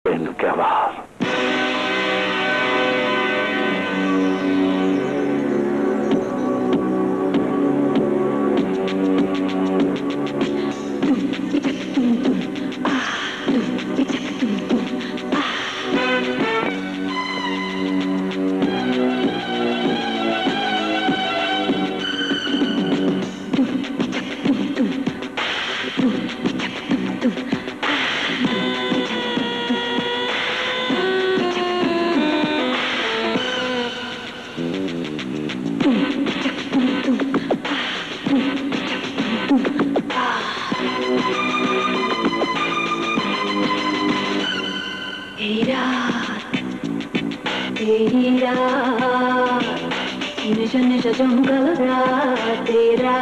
क्या बात। জঙ্গল রাতেরা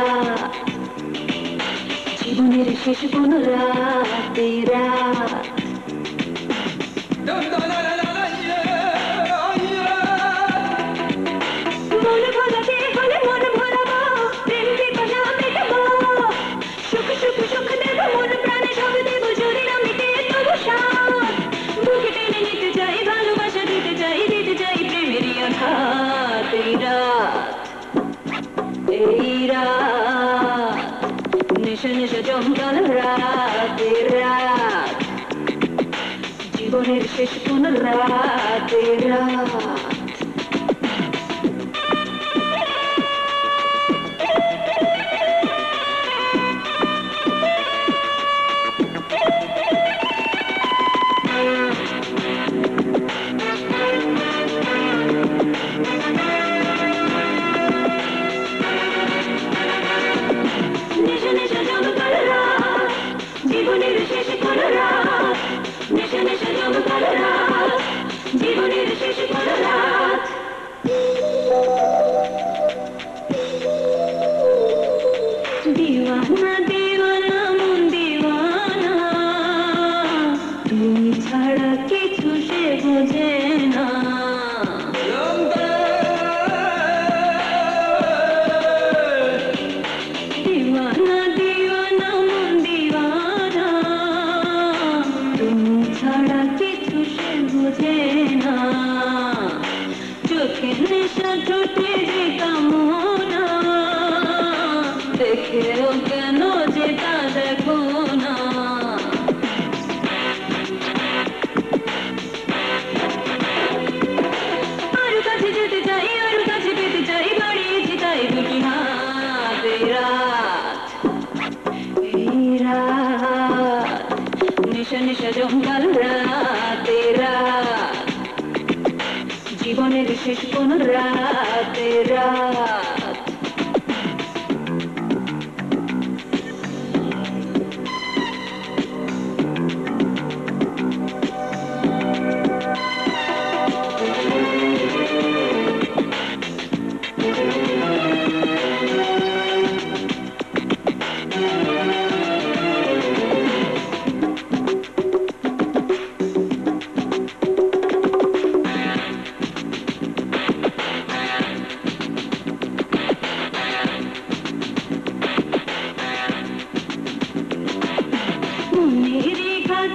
জীবনের শেষ কোন রাতেরা মন ভোলাতে হলে মন ভোলাবো প্রেম পিপাসা মেটাবো সুখ সুখ সুখ দেব মন প্রাণে সব দেব যদি না মিটে তবু সাথ বুকে টেনে নিতে চাই ভালোবাসা দিতে চাই প্রেমেরই আঘাত এই রাত নেশা নেশা জঙ্গল রাতের রাত জীবনের শেষ কোন রাতের রাত জীবনের শেষ কোন রাত নেশা নেশা জঙ্গল রাত জীবনের শেষ কোন রাত দিওয়ানা দিওয়ানা মন দিওয়ানা তুমি ছাড়া কিছু সে বোঝে না দিওয়ানা দিওয়ানা মন দিওয়ানা তুমি ছাড়া কিছু সে বোঝে না চোখের নেশা ঠোঁটে যে কামনা দেখেও কেন যেটা দেখো না আরো কাছে যেতে চাই আরো কাছে পেতে চাই বাড়িয়েছি তাই দুটি হাত এই রাত নেশা নেশা জঙ্গল রাতের রাত জীবনের শেষ কোন রাতের রাত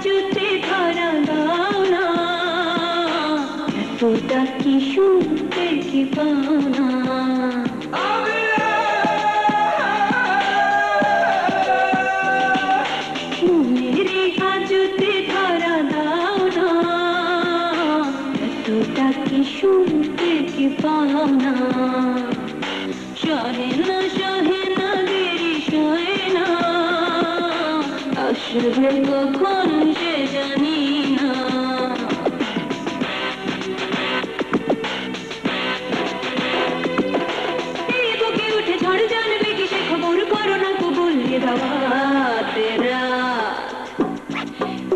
চুতে ধরা দাও না এতটা কি শুনতে কি পানা মনের কাজুতে ধরা দাও না এতটা কি শুনতে কি পানা সহে না দেরি সহে না আসবে কখন সে জানি না এই বুকে উঠে ঝড় জানবে কি সে খবর করো না কবুলিয়ে দাওয়াতে রাত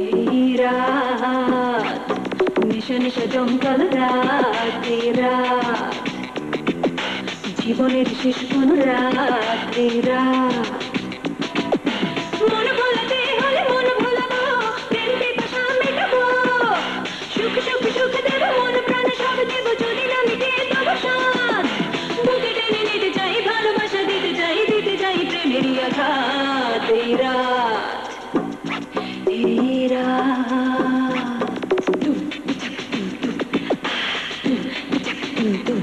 এই রাত নেশা নেশা জঙ্গল রাতের রাত জীবনের শেষ কোন রাতের রাত মন ভোলাতে হলে মন ভোলাবো প্রেম পিপাসা মেটাবো সুখ সুখ সুখ দেব মন প্রাণে সব দেব যদি না মিটে তবু সাথ বুকে টেনে নিতে চাই ভালোবাসা দিতে চাই প্রেমেরই আঘাত এই রাত Dum,